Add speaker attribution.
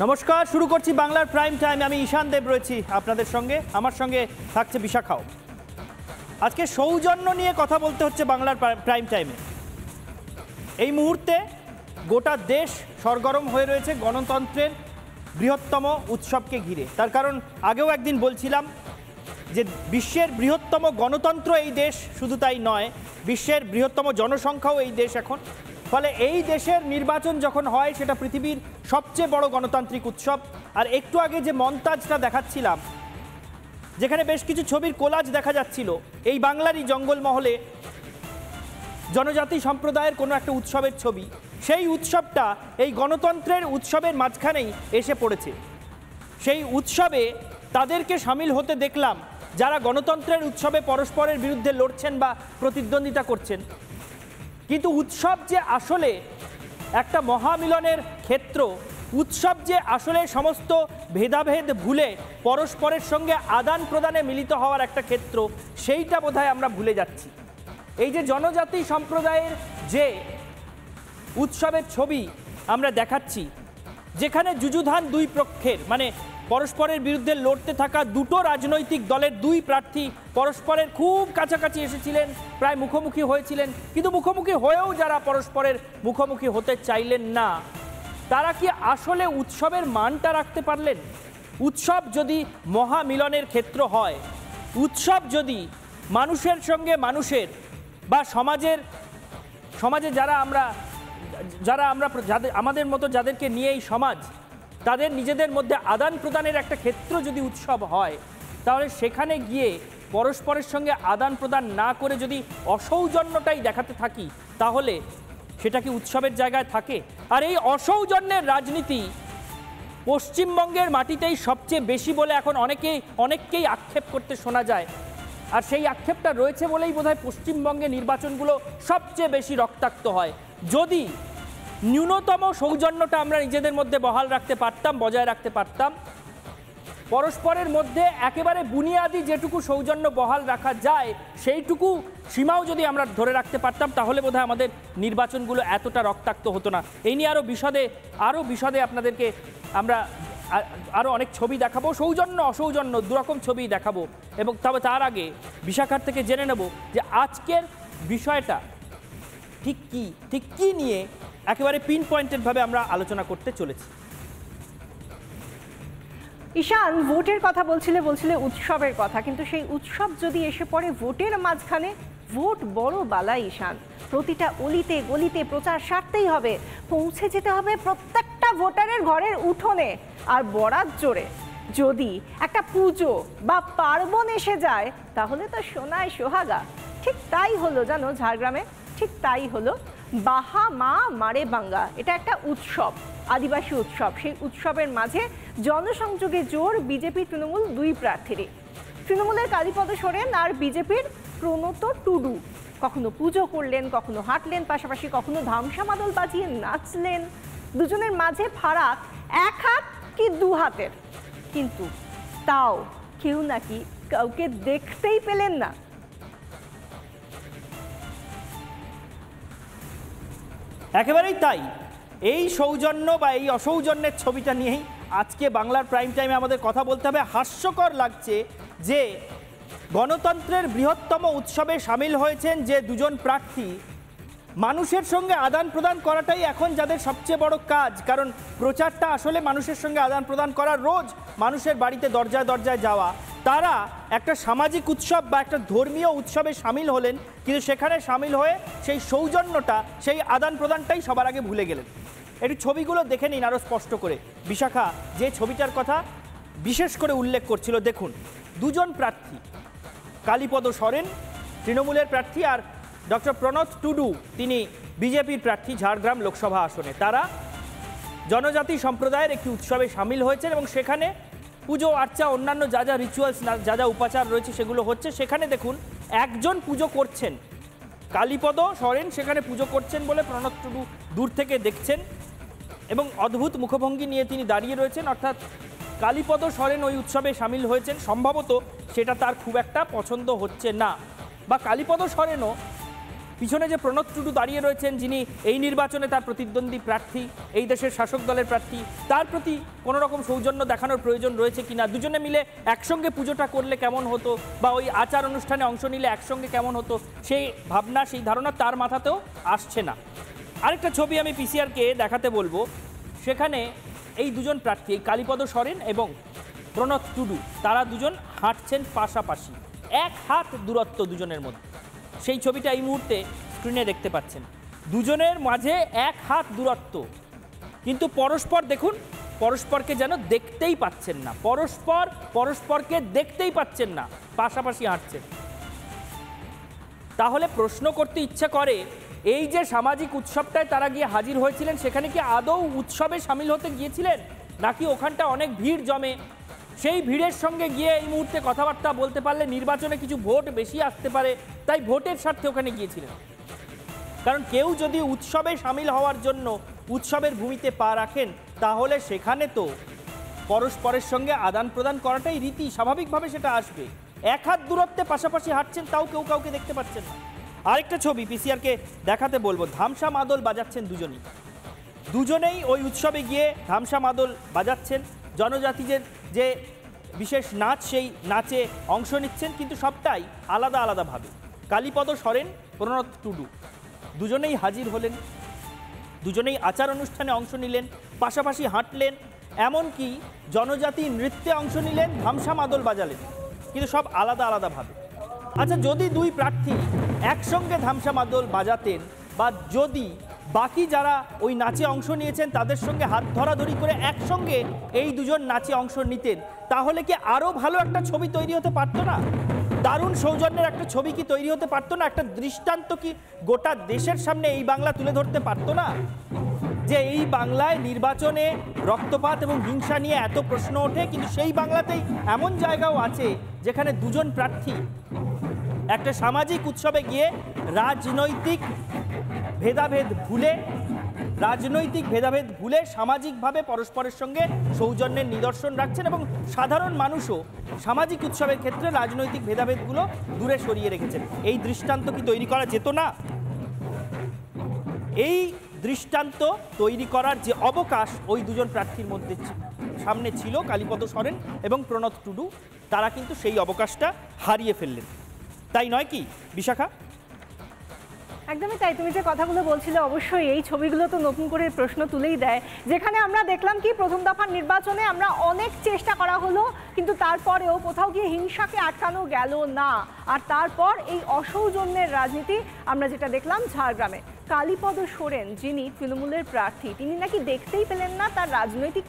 Speaker 1: নমস্কার, শুরু করছি বাংলার প্রাইম টাইম। আমি ঈশান দেব রয়েছি আপনাদের সঙ্গে, আমার সঙ্গে থাকছে বিশাখাও। আজকে সৌজন্য নিয়ে কথা বলতে হচ্ছে বাংলার প্রাইম টাইমে। এই মুহূর্তে গোটা দেশ সরগরম হয়ে রয়েছে গণতন্ত্রের বৃহত্তম উৎসবকে ঘিরে। তার কারণ আগেও একদিন বলছিলাম যে বিশ্বের বৃহত্তম গণতন্ত্র এই দেশ, শুধু তাই নয়, বিশ্বের বৃহত্তম জনসংখ্যাও এই দেশ এখন। ফলে এই দেশের নির্বাচন যখন হয় সেটা পৃথিবীর সবচেয়ে বড় গণতান্ত্রিক উৎসব। আর একটু আগে যে মন্তাজটা দেখাচ্ছিলাম, যেখানে বেশ কিছু ছবির কোলাজ দেখা যাচ্ছিল, এই বাংলারই জঙ্গলমহলে জনজাতি সম্প্রদায়ের কোনো একটা উৎসবের ছবি। সেই উৎসবটা এই গণতন্ত্রের উৎসবের মাঝখানেই এসে পড়েছে। সেই উৎসবে তাদেরকে সামিল হতে দেখলাম যারা গণতন্ত্রের উৎসবে পরস্পরের বিরুদ্ধে লড়ছেন বা প্রতিদ্বন্দ্বিতা করছেন। কিন্তু উৎসব যে আসলে একটা মহামিলনের ক্ষেত্র, উৎসব যে আসলে সমস্ত ভেদাভেদ ভুলে পরস্পরের সঙ্গে আদান প্রদানে মিলিত হওয়ার একটা ক্ষেত্র, সেইটা বোধহয় আমরা ভুলে যাচ্ছি। এই যে জনজাতি সম্প্রদায়ের যে উৎসবের ছবি আমরা দেখাচ্ছি, যেখানে যুযুধান দুই পক্ষের, মানে পরস্পরের বিরুদ্ধে লড়তে থাকা দুটো রাজনৈতিক দলের দুই প্রার্থী পরস্পরের খুব কাছাকাছি এসেছিলেন, প্রায় মুখোমুখি হয়েছিলেন, কিন্তু মুখোমুখি হয়েও যারা পরস্পরের মুখোমুখি হতে চাইলেন না, তারা কি আসলে উৎসবের মানটা রাখতে পারলেন? উৎসব যদি মহামিলনের ক্ষেত্র হয়, উৎসব যদি মানুষের সঙ্গে মানুষের বা সমাজে যারা আমরা আমাদের মতো যাদেরকে নিয়ে এই সমাজ, তাদের নিজেদের মধ্যে আদান প্রদানের একটা ক্ষেত্র যদি উৎসব হয়, তাহলে সেখানে গিয়ে পরস্পরের সঙ্গে আদান প্রদান না করে যদি অসৌজন্যটাই দেখাতে থাকি, তাহলে সেটা কি উৎসবের জায়গায় থাকে? আর এই অসৌজন্যের রাজনীতি পশ্চিমবঙ্গের মাটিতেই সবচেয়ে বেশি বলে এখন অনেককেই আক্ষেপ করতে শোনা যায়। আর সেই আক্ষেপটা রয়েছে বলেই বোধহয় পশ্চিমবঙ্গে নির্বাচনগুলো সবচেয়ে বেশি রক্তাক্ত হয়। যদি ন্যূনতম সৌজন্যটা আমরা নিজেদের মধ্যে বহাল রাখতে পারতাম, বজায় রাখতে পারতাম, পরস্পরের মধ্যে একেবারে বুনিয়াদি যেটুকু সৌজন্য বহাল রাখা যায় সেইটুকু সীমাও যদি আমরা ধরে রাখতে পারতাম, তাহলে বোধহয় আমাদের নির্বাচনগুলো এতটা রক্তাক্ত হতো না। এই নিয়ে আরও বিশদে আপনাদেরকে আমরা আরও অনেক ছবি দেখাবো, সৌজন্য অসৌজন্য দুরকম ছবি দেখাবো। এবং তবে তার আগে বিশাখার থেকে জেনে নেব যে আজকের বিষয়টা ঠিক কি নিয়ে একেবারে পিন পয়েন্টেডভাবে আমরা আলোচনা করতে চলেছি।
Speaker 2: ঈশান, ভোটের কথা বলছিলে উৎসবের কথা, কিন্তু সেই উৎসব যদি এসে পড়ে ভোটের মাঝখানে, ভোট বড় বালা ঈশান। প্রতিটা অলিতে গলিতে প্রচার সারতেই হবে, পৌঁছে যেতে হবে প্রত্যেকটা ভোটারের ঘরের উঠোনে। আর বরাত জোরে যদি একটা পুজো বা পার্বণ এসে যায়, তাহলে তো সোনায় সোহাগা। ঠিক তাই হলো জানো ঝাড়গ্রামে, ঠিক তাই হলো। বাহা মা মারে বাঙ্গা, এটা একটা উৎসব, আদিবাসী উৎসব। সেই উৎসবের মাঝে জনসংযোগে জোর বিজেপি তৃণমূল দুই প্রার্থীরই। তৃণমূলের কালীপদ সোরেন আর বিজেপির প্রণত টুডু কখনো পুজো করলেন, কখনো হাঁটলেন, পাশাপাশি কখনো ধামসা মাদল বাজিয়ে নাচলেন। দুজনের মাঝে ফারাক এক হাত কি দু হাতের, কিন্তু তাও কেউ নাকি কাউকে দেখতেই পেলেন না।
Speaker 1: একেবারেই তাই। এই সৌজন্য বা এই অসৌজন্যের ছবিটা নিয়েই আজকে বাংলার প্রাইম টাইমে আমাদের কথা বলতে হবে। হাস্যকর লাগছে যে গণতন্ত্রের বৃহত্তম উৎসবে সামিল হয়েছেন যে দুজন প্রার্থী, মানুষের সঙ্গে আদান প্রদান করাটাই এখন যাদের সবচেয়ে বড় কাজ। কারণ প্রচারটা আসলে মানুষের সঙ্গে আদান প্রদান করা, রোজ মানুষের বাড়িতে দরজায় দরজায় যাওয়া। তারা একটা সামাজিক উৎসব বা একটা ধর্মীয় উৎসবে সামিল হলেন, কিন্তু সেখানে সামিল হয়ে সেই সৌজন্যটা, সেই আদান প্রদানটাই সবার আগে ভুলে গেলেন। একটু ছবিগুলো দেখে নিন আরও স্পষ্ট করে। বিশাখা যে ছবিটার কথা বিশেষ করে উল্লেখ করছিল, দেখুন দুজন প্রার্থী, কালীপদ সোরেন তৃণমূলের প্রার্থী আর ডক্টর প্রণত টুডু, তিনি বিজেপির প্রার্থী ঝাড়গ্রাম লোকসভা আসনে। তারা জনজাতি সম্প্রদায়ের একটি উৎসবে সামিল হয়েছেন এবং সেখানে পুজো আর্চা, অন্যান্য যা যা রিচুয়ালস, যা যা উপাচার রয়েছে সেগুলো হচ্ছে। সেখানে দেখুন একজন পুজো করছেন, কালীপদ সোরেন সেখানে পুজো করছেন বলে প্রণত টুডু দূর থেকে দেখছেন এবং অদ্ভুত মুখভঙ্গি নিয়ে তিনি দাঁড়িয়ে রয়েছেন। অর্থাৎ কালীপদ সোরেন ওই উৎসবে সামিল হয়েছেন, সম্ভবত সেটা তার খুব একটা পছন্দ হচ্ছে না, বা কালীপদ সোরেনও পিছনে যে প্রণব টুডু দাঁড়িয়ে রয়েছেন, যিনি এই নির্বাচনে তার প্রতিদ্বন্দ্বী প্রার্থী, এই দেশের শাসক দলের প্রার্থী, তার প্রতি কোনো রকম সৌজন্য দেখানোর প্রয়োজন রয়েছে কিনা, দুজনে মিলে একসঙ্গে পুজোটা করলে কেমন হতো বা ওই আচার অনুষ্ঠানে অংশ নিলে একসঙ্গে কেমন হতো, সেই ভাবনা সেই ধারণা তার মাথাতেও আসছে না। আরেকটা ছবি আমি পিসিআরকে দেখাতে বলবো, সেখানে এই দুজন প্রার্থী, এই কালীপদ সরেন এবং প্রণব টুডু, তারা দুজন হাঁটছেন পাশাপাশি, এক হাত দূরত্ব দুজনের মধ্যে। সেই ছবিটা এই মুহূর্তে স্ক্রিনে দেখতে পাচ্ছেন, দুজনের মাঝে এক হাত দূরত্ব, কিন্তু পরস্পর দেখুন, পরস্পরকে যেন দেখতেই পাচ্ছেন না, পরস্পরকে দেখতেই পাচ্ছেন না, পাশাপাশি হাঁটছেন। তাহলে প্রশ্ন করতে ইচ্ছে করে, এই যে সামাজিক উৎসবটায় তারা গিয়ে হাজির হয়েছিলেন, সেখানে কি আদৌ উৎসবে সামিল হতে গিয়েছিলেন, নাকি ওখানটা অনেক ভিড় জমে, সেই ভিড়ের সঙ্গে গিয়ে এই মুহূর্তে কথাবার্তা বলতে পারলে নির্বাচনে কিছু ভোট বেশি আসতে পারে, তাই ভোটের স্বার্থে ওখানে গিয়েছিলেন? কারণ কেউ যদি উৎসবে সামিল হওয়ার জন্য উৎসবের ভূমিতে পা রাখেন, তাহলে সেখানে তো পরস্পরের সঙ্গে আদান প্রদান করাটাই রীতি, স্বাভাবিকভাবে সেটা আসবে। এক হাত দূরত্বে পাশাপাশি হাঁটছেন, তাও কেউ কাউকে দেখতে পাচ্ছেন না। আরেকটা ছবি পিসিআরকে দেখাতে বলবো, ধামসা মাদল বাজাচ্ছেন দুজনেই ওই উৎসবে গিয়ে ধামসা মাদল বাজাচ্ছেন, জনজাতিদের যে বিশেষ নাচ, সেই নাচে অংশ নিচ্ছেন, কিন্তু সবটাই আলাদা আলাদাভাবে। কালীপদ সরেন, প্রণব টুডু দুজনেই হাজির হলেন, দুজনেই আচার অনুষ্ঠানে অংশ নিলেন, পাশাপাশি হাঁটলেন, এমনকি জনজাতি নৃত্যে অংশ নিলেন, ধামসা মাদল বাজালেন, কিন্তু সব আলাদা আলাদাভাবে। আচ্ছা, যদি দুই প্রার্থী একসঙ্গে ধামসা মাদল বাজাতেন, বা যদি বাকি যারা ওই নাচে অংশ নিয়েছেন তাদের সঙ্গে হাত ধরাধরি করে একসঙ্গে এই দুজন নাচে অংশ নিতেন, তাহলে কি আরও ভালো একটা ছবি তৈরি হতে পারতো না? দারুণ সৌজন্যের একটা ছবি কি তৈরি হতে পারতো না? একটা দৃষ্টান্ত কি গোটা দেশের সামনে এই বাংলা তুলে ধরতে পারতো না? যে এই বাংলায় নির্বাচনে রক্তপাত এবং হিংসা নিয়ে এত প্রশ্ন ওঠে, কিন্তু সেই বাংলাতেই এমন জায়গাও আছে যেখানে দুজন প্রার্থী একটা সামাজিক উৎসবে গিয়ে রাজনৈতিক ভেদাভেদ ভুলে সামাজিকভাবে পরস্পরের সঙ্গে সৌজন্যের নিদর্শন রাখছেন, এবং সাধারণ মানুষও সামাজিক উৎসবের ক্ষেত্রে রাজনৈতিক ভেদাভেদগুলো দূরে সরিয়ে রেখেছেন। এই দৃষ্টান্ত কি তৈরি করা যেত না? এই দৃষ্টান্ত তৈরি করার যে অবকাশ ওই দুজন প্রার্থীর মধ্যে সামনে ছিল, কালীপদ সরেন এবং প্রণব টুডু, তারা কিন্তু সেই অবকাশটা হারিয়ে ফেললেন, তাই নয় কি বিশাখা?
Speaker 2: একদমই তাই। তুমি যে কথাগুলো বলছিলে, অবশ্যই এই ছবিগুলো তো নতুন করে প্রশ্ন তুলেই দেয়, যেখানে আমরা দেখলাম কি প্রথম দফার নির্বাচনে আমরা অনেক চেষ্টা করা হলো, কিন্তু তারপরেও কোথাও গিয়ে হিংসাকে আটকানো গেল না। আর তারপর এই অসৌজন্যের রাজনীতি আমরা যেটা দেখলাম ঝাড়গ্রামে, কালীপদ সোরেন যিনি তৃণমূলের প্রার্থী, তিনি নাকি দেখতেই পেলেন না তার রাজনৈতিক